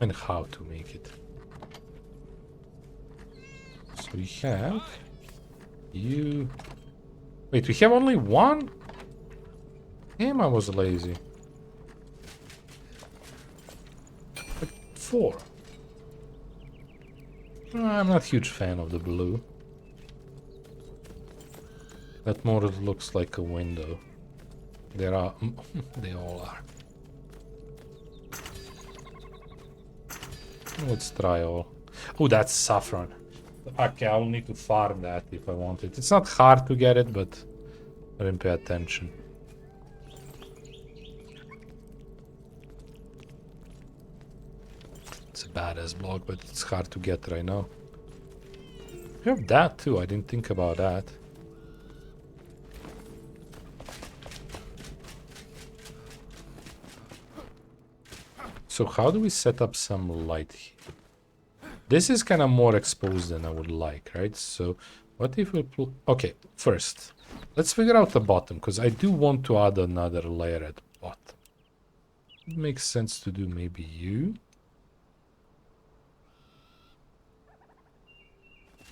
and how to make it. So we have you. Wait, we have only one? Damn, I was lazy. Like 4. I'm not a huge fan of the blue. That more looks like a window. There are... they all are. Let's try all. Oh, that's saffron. Okay, I'll need to farm that if I want it. It's not hard to get it, but I didn't pay attention. It's a badass block, but it's hard to get right now. You have that too, I didn't think about that. So how do we set up some light here? This is kind of more exposed than I would like, right? So what if we put... Okay, first, let's figure out the bottom, because I do want to add another layer at the bottom. It makes sense to do maybe you.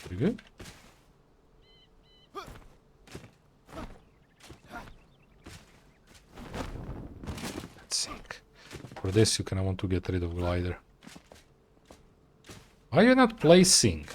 Pretty good. Let's sink. For this, you kind of want to get rid of glider. Why are you not placing?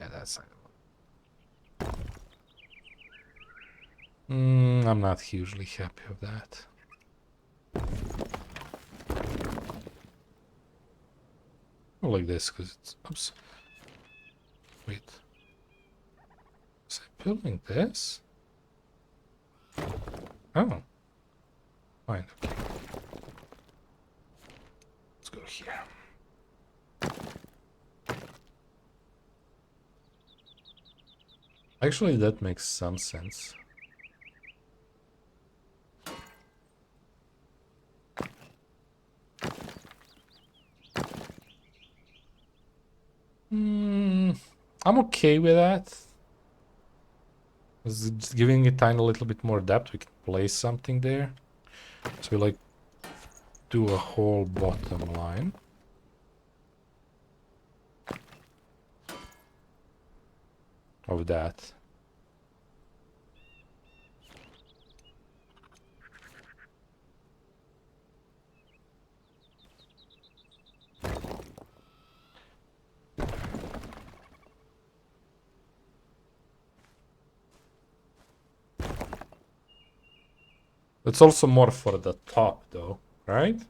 Yeah, that's not good. I'm not hugely happy with that. Like this, because it's... Oops. Wait. Was I building this? Oh. Fine, okay. Let's go here. Actually, that makes some sense. I'm okay with that. It's giving it tiny little bit more depth. We can place something there. So we like do a whole bottom line. Of that. It's also more for the top though, right?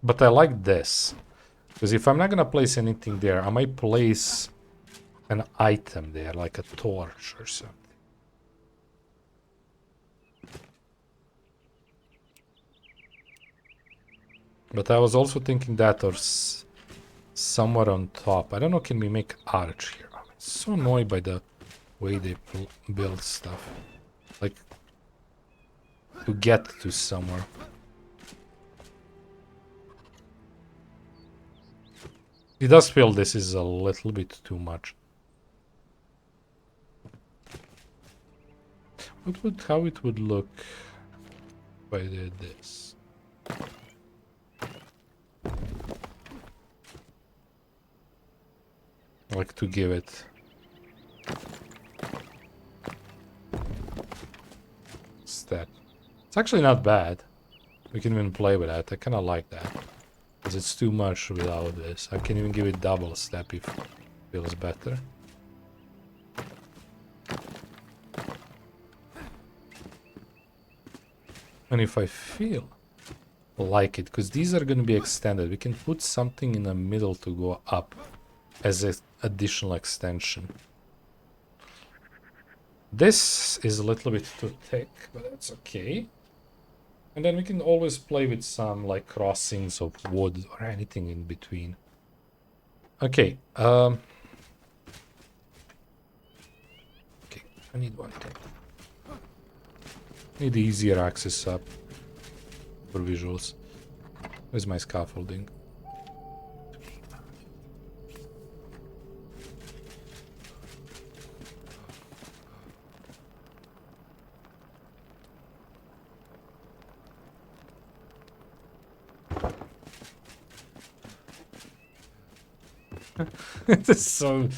But I like this. Because if I'm not gonna place anything there, I might place an item there, like a torch or something. But I was also thinking that or somewhere on top. I don't know, can we make arch here? I'm so annoyed by the way they build stuff. Like, to get to somewhere. It does feel this is a little bit too much. How it would look if I did this? Like to give it step. It's actually not bad. We can even play with that. I kind of like that. Because it's too much without this. I can even give it double step if it feels better. And if I feel like it, because these are going to be extended, we can put something in the middle to go up as an additional extension. This is a little bit too thick, but that's okay. And then we can always play with some like crossings of wood or anything in between. Okay, okay, I need one thing. Need easier access up for visuals. Where's my scaffolding? It's so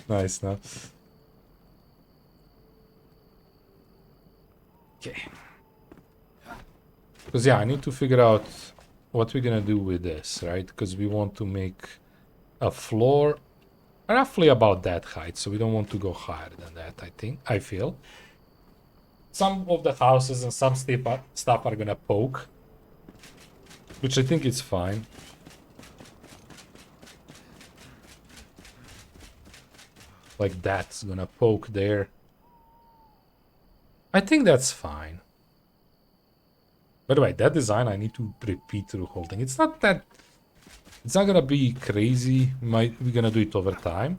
nice now. Okay. Because yeah, I need to figure out what we're gonna do with this, right? Because we want to make a floor roughly about that height, so we don't want to go higher than that, I feel. Some of the houses and some stuff are gonna poke, which I think is fine. Like that's gonna poke there. I think that's fine. By the way, that design I need to repeat through the whole thing. It's not gonna be crazy. We're gonna do it over time.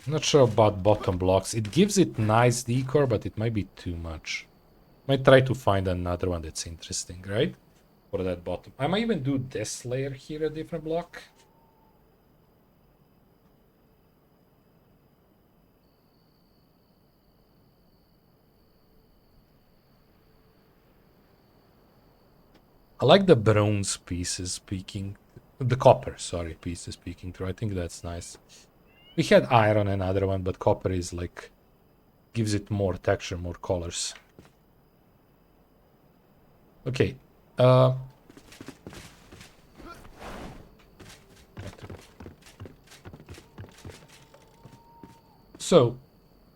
I'm not sure about bottom blocks. It gives it nice decor, but it might be too much. Might try to find another one that's interesting, right? For that bottom. I might even do this layer here, a different block. I like the bronze pieces peeking. The copper, sorry, pieces peeking through. I think that's nice. We had iron and another one, but copper is like... gives it more texture, more colors. Okay. So,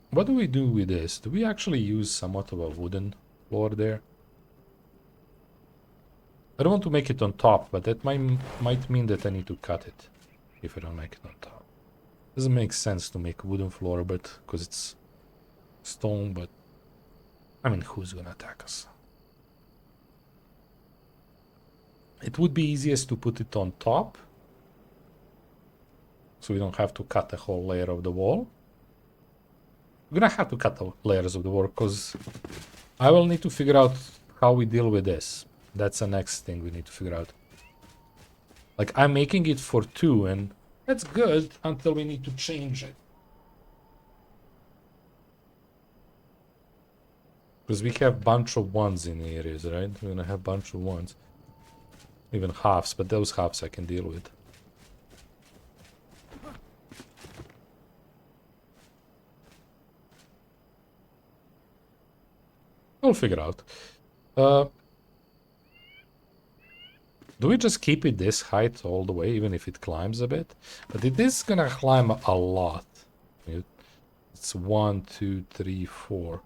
what do we do with this? Do we actually use somewhat of a wooden floor there? I don't want to make it on top, but that might mean that I need to cut it if I don't make it on top. Doesn't make sense to make a wooden floor, but because it's stone, but I mean, who's gonna attack us? It would be easiest to put it on top, so we don't have to cut a whole layer of the wall. We're gonna have to cut the layers of the wall because I will need to figure out how we deal with this. That's the next thing we need to figure out. Like, I'm making it for 2, and that's good until we need to change it. Because we have bunch of 1s in the areas, right? We're gonna have bunch of 1s. Even halves, but those halves I can deal with. I'll figure out. Do we just keep it this height all the way, even if it climbs a bit? But it is gonna climb a lot. It's 1, 2, 3, 4,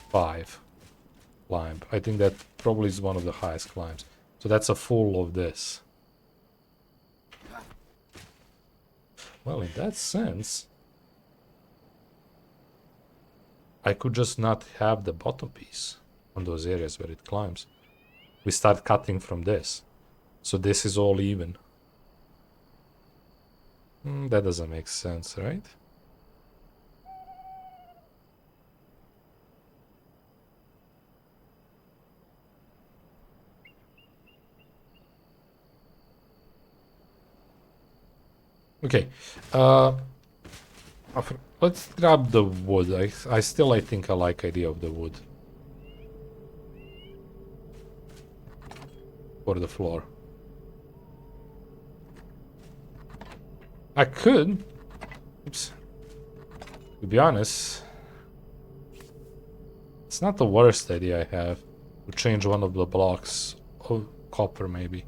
5 climb. I think that probably is one of the highest climbs. So that's a full of this. Well, in that sense, I could just not have the bottom piece on those areas where it climbs. We start cutting from this. So this is all even. That doesn't make sense, right? Okay. Let's grab the wood. I think I like idea of the wood. For the floor. I could. Oops. To be honest, it's not the worst idea I have to change one of the blocks. Oh, copper maybe.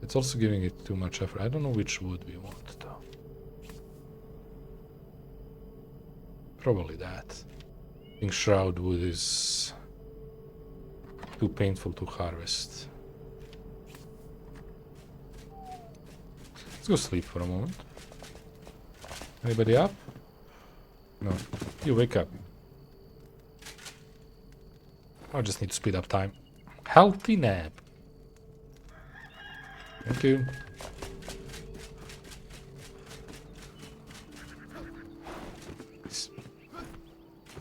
It's also giving it too much effort. I don't know which wood we want though. Probably that. Enshrouded wood is too painful to harvest. Let's go sleep for a moment. Anybody up? No. You wake up. I just need to speed up time. Healthy nap. Thank you.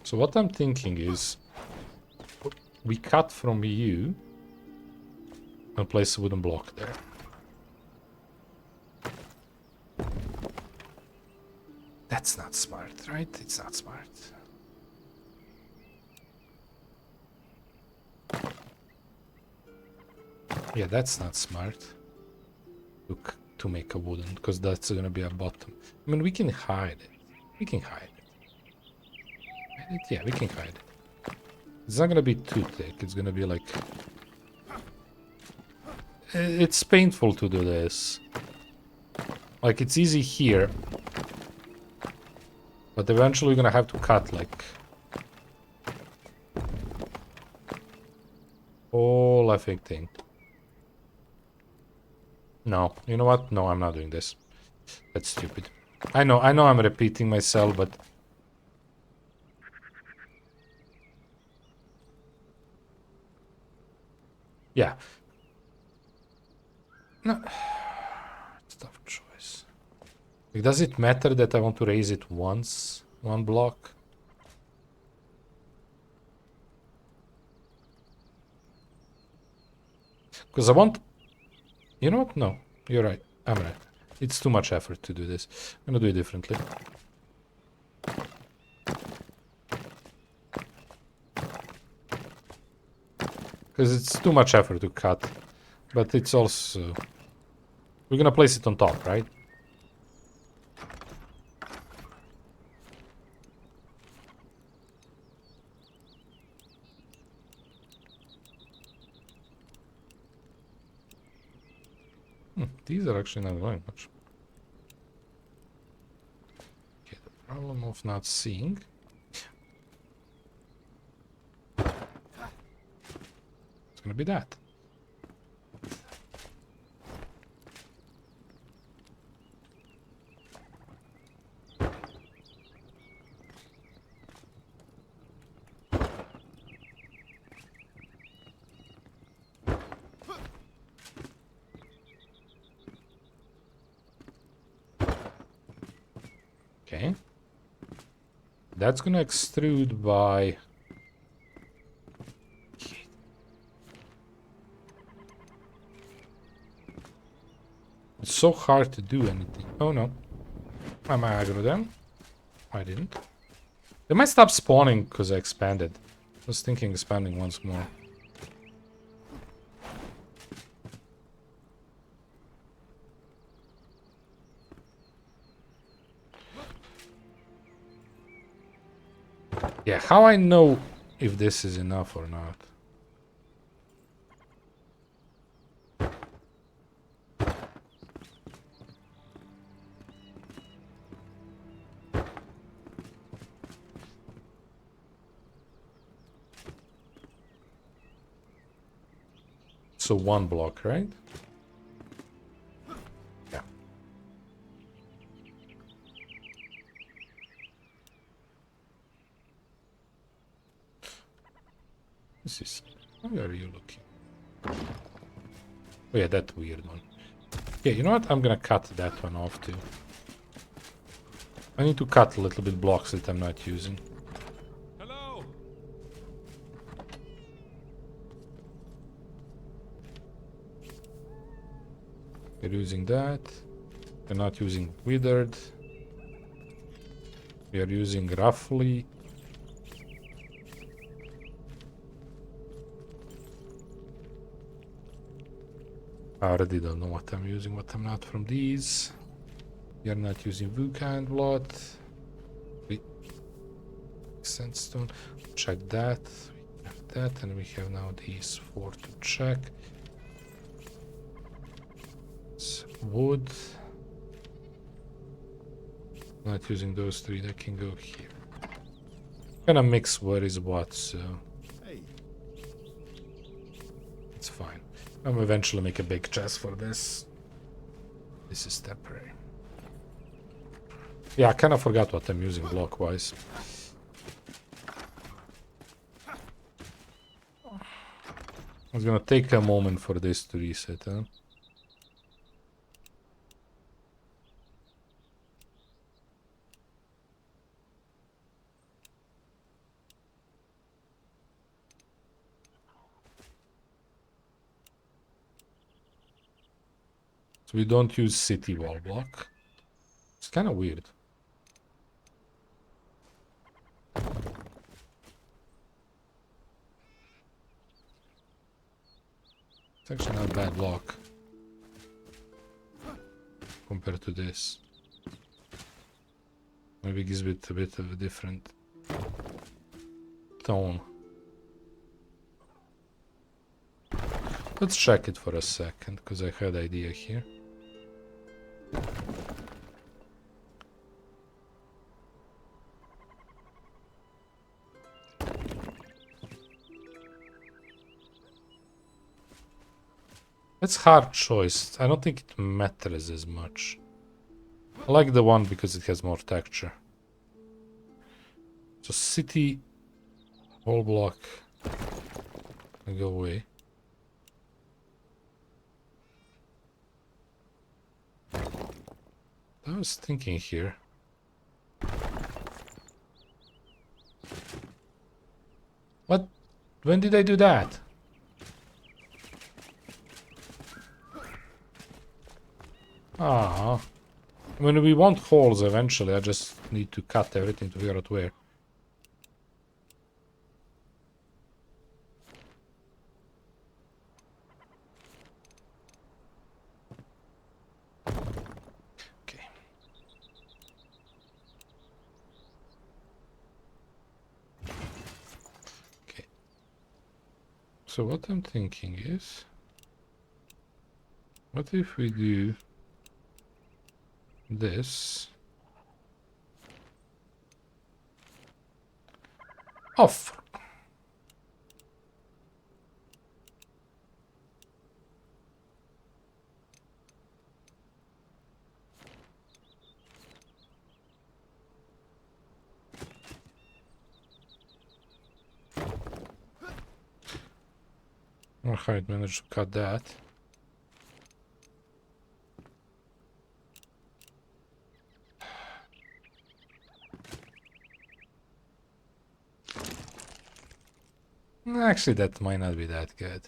So what I'm thinking is we cut from you and place a wooden block there. That's not smart, right? It's not smart. Yeah, that's not smart. To make a wooden, because that's gonna be a bottom. I mean, we can hide it. We can hide it. Hide it? Yeah, we can hide it. It's not gonna be too thick. It's gonna be like... It's painful to do this. Like, it's easy here. But eventually we're gonna have to cut, like... whole effing thing. No, you know what? No, I'm not doing this. That's stupid. I know I'm repeating myself, but... yeah. No. It's a tough choice. Like, does it matter that I want to raise it once? One block? Because I want... you know what? No. You're right. I'm right. It's too much effort to do this. I'm gonna do it differently. Because it's too much effort to cut. But it's also... we're gonna place it on top, right? These are actually not very much. Okay, the problem of not seeing... it's gonna be that. Okay. That's gonna extrude by... it's so hard to do anything. Oh no. Am I aggro them? I didn't. They might stop spawning because I expanded. I was thinking expanding once more. Yeah, how I know if this is enough or not? So one block, right? Yeah. This is... where are you looking? Oh yeah, that weird one. Yeah, you know what? I'm gonna cut that one off too. I need to cut a little bit blocks that I'm not using. Hello. We're using that. We're not using withered. We are using roughly. I already don't know what I'm using, what I'm not from these. We are not using Vulcan blood. We sandstone. Check that. We have that, and we have now these 4 to check. It's wood. Not using those 3, that can go here. Gonna mix what is what, so it's fine. I'm eventually make a big chest for this. This is temporary. Yeah, I kind of forgot what I'm using block-wise. It's gonna take a moment for this to reset, huh? So we don't use city wall block. It's kind of weird. It's actually not a bad block compared to this. Maybe it gives it a bit of a different tone. Let's check it for a second, because I had idea here. It's hard choice. I don't think it matters as much. I like the one because it has more texture. So city whole block can go away. I was thinking here. What? When did I do that? Ah. When we want holes eventually, I just need to cut everything to figure out where. Okay. Okay. So what I'm thinking is, what if we do this? Off. Alright, managed to cut that. Actually, that might not be that good.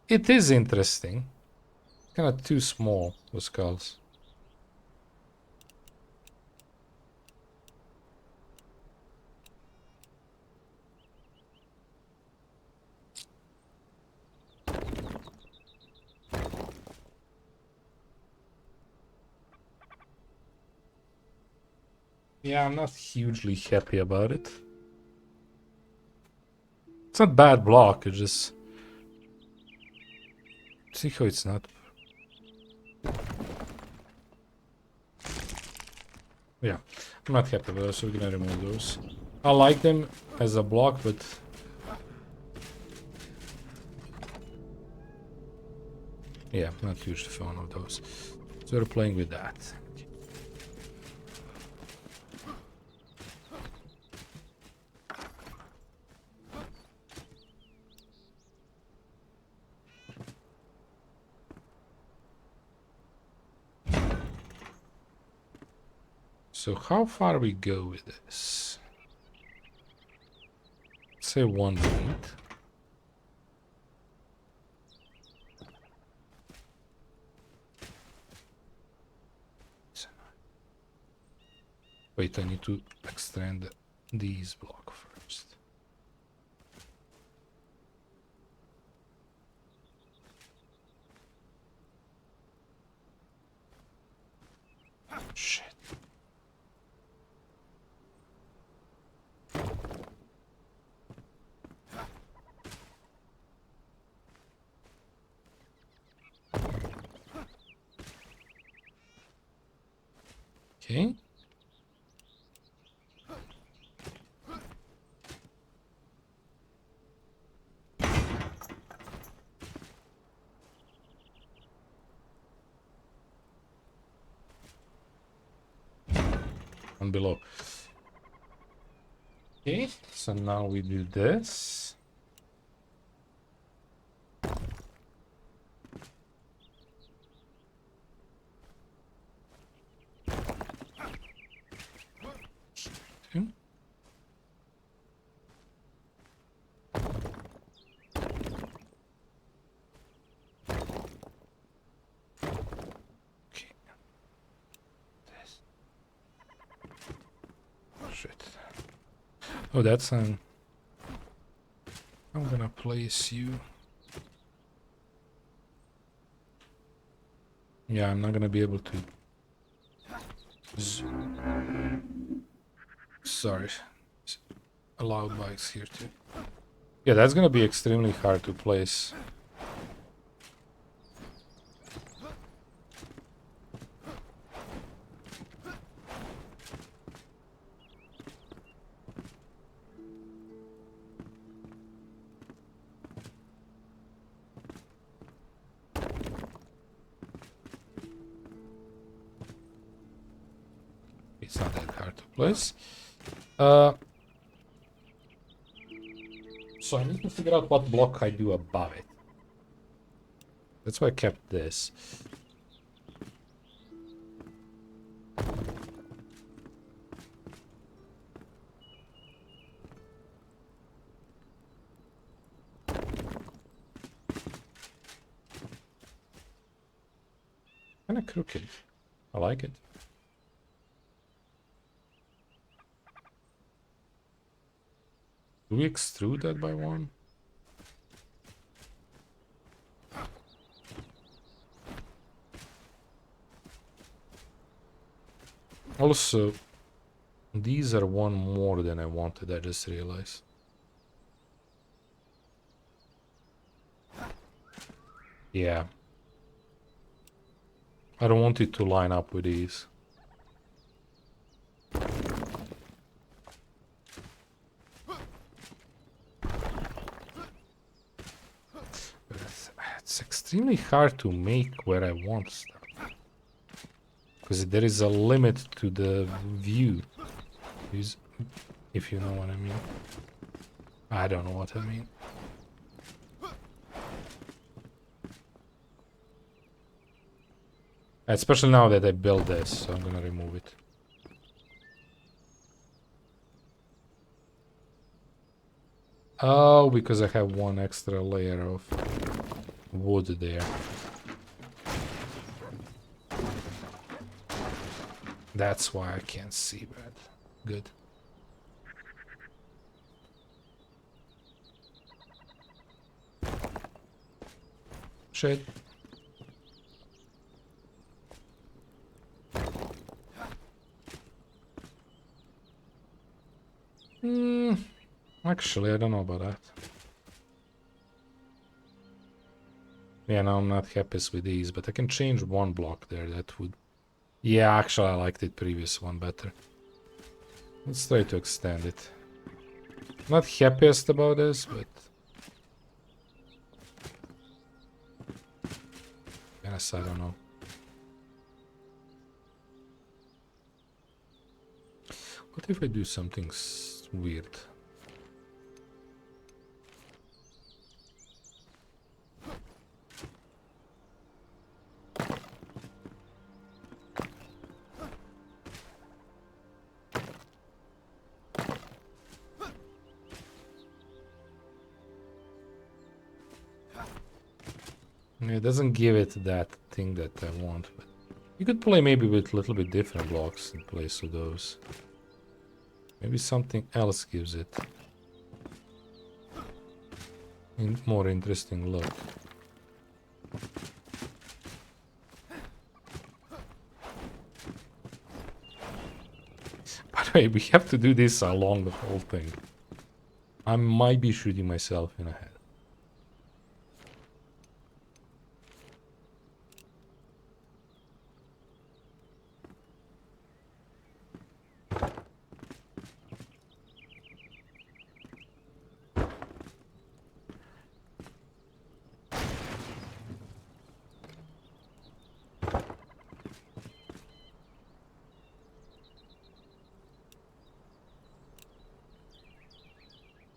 It is interesting. Kind of too small, the skulls. Yeah, I'm not hugely happy about it. It's not bad block, it's just... See how it's not... Yeah, I'm not happy with those, so we're gonna remove those. I like them as a block, but... Yeah, I'm not hugely fan of those. So we're playing with that. So how far we go with this? Say 1 minute. Wait, I need to extend these block first. Shit. Okay. And below. Okay, so now we do this. Okay. shit. Oh, that's an... I'm gonna place you. Yeah, I'm not gonna be able to... Sorry. Allowed bikes here too. Yeah, that's gonna be extremely hard to place. It's not that hard to place. So I need to figure out what block I do above it. That's why I kept this. Kinda crooked. I like it. Do we extrude that by one? Also, these are one more than I wanted, I just realized. Yeah. I don't want it to line up with these. It's extremely hard to make where I want stuff. Because there is a limit to the view. If you know what I mean. I don't know what I mean. Especially now that I built this, so I'm gonna remove it. Oh, because I have one extra layer of wood there. That's why I can't see bad. Good. Shit. Actually, I don't know about that. Yeah, now I'm not happy with these, but I can change one block there. That would... Yeah, actually, I liked it previous one better. Let's try to extend it. Not happiest about this, but... Yes, I don't know. What if I do something weird? It doesn't give it that thing that I want, but you could play maybe with a little bit different blocks in place of those. Maybe something else gives it a more interesting look. By the way, we have to do this along the whole thing. I might be shooting myself in the head.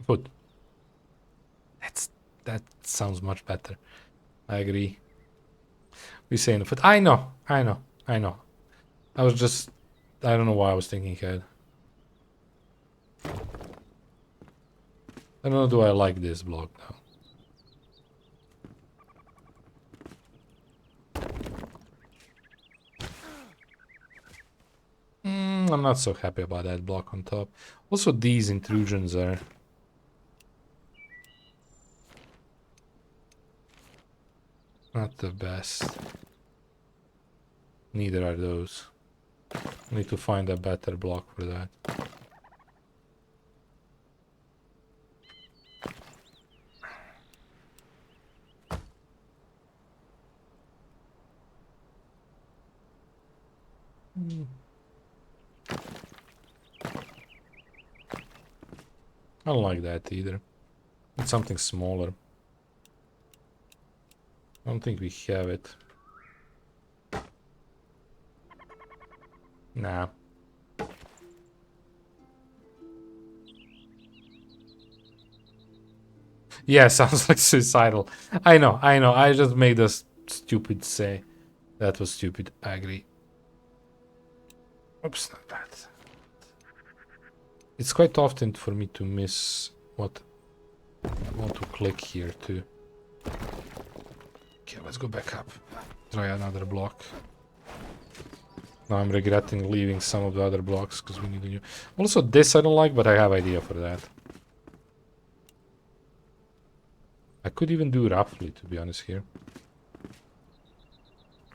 Foot. That sounds much better. I agree. We say in the foot. I know. I was just... I don't know why I was thinking head. I don't know, do I like this block now? I'm not so happy about that block on top. Also, these intrusions are... not the best. Neither are those. Need to find a better block for that. I don't like that either. It's something smaller. I don't think we have it. Nah. Yeah, sounds like suicidal. I know. I just made a stupid say. That was stupid. I agree. Oops, not bad. It's quite often for me to miss what I want to click here too. Okay, let's go back up. Try another block. Now I'm regretting leaving some of the other blocks because we need a new... Also, this I don't like, but I have idea for that. I could even do roughly, to be honest, here.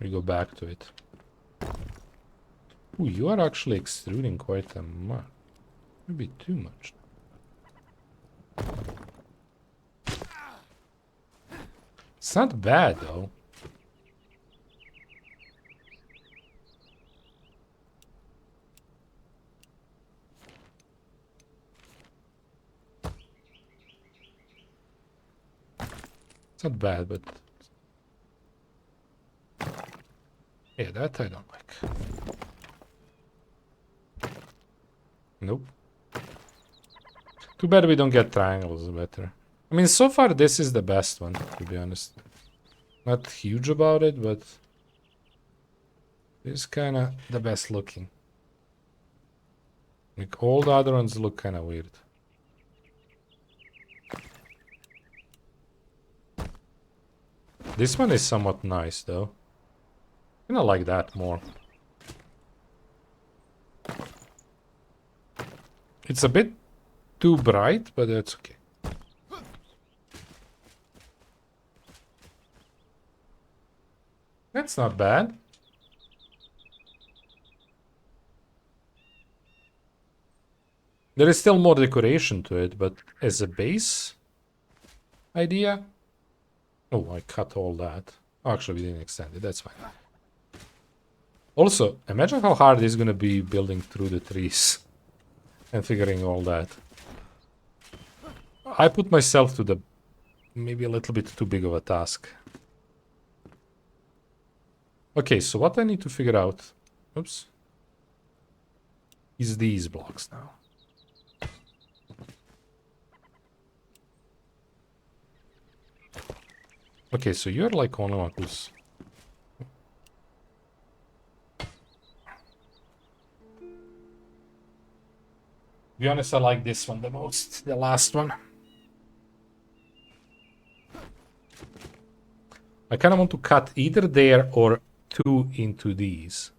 We go back to it. Ooh, you are actually extruding quite a much. Maybe too much. It's not bad, though. It's not bad, but... yeah, that I don't like. Nope. Too bad we don't get triangles better. I mean, so far this is the best one, to be honest. Not huge about it, but... it's kinda the best looking. Like, all the other ones look kinda weird. This one is somewhat nice, though. I kinda like that more. It's a bit too bright, but that's okay. That's not bad. There is still more decoration to it, but as a base idea... oh, I cut all that. Actually, we didn't extend it, that's fine. Also, imagine how hard it's gonna be building through the trees and figuring all that. I put myself to the maybe a little bit too big of a task. Okay, so what I need to figure out, oops, is these blocks now. Okay, so you're like only one who's... to be honest, I like this one the most, the last one. I kind of want to cut either there or two into these.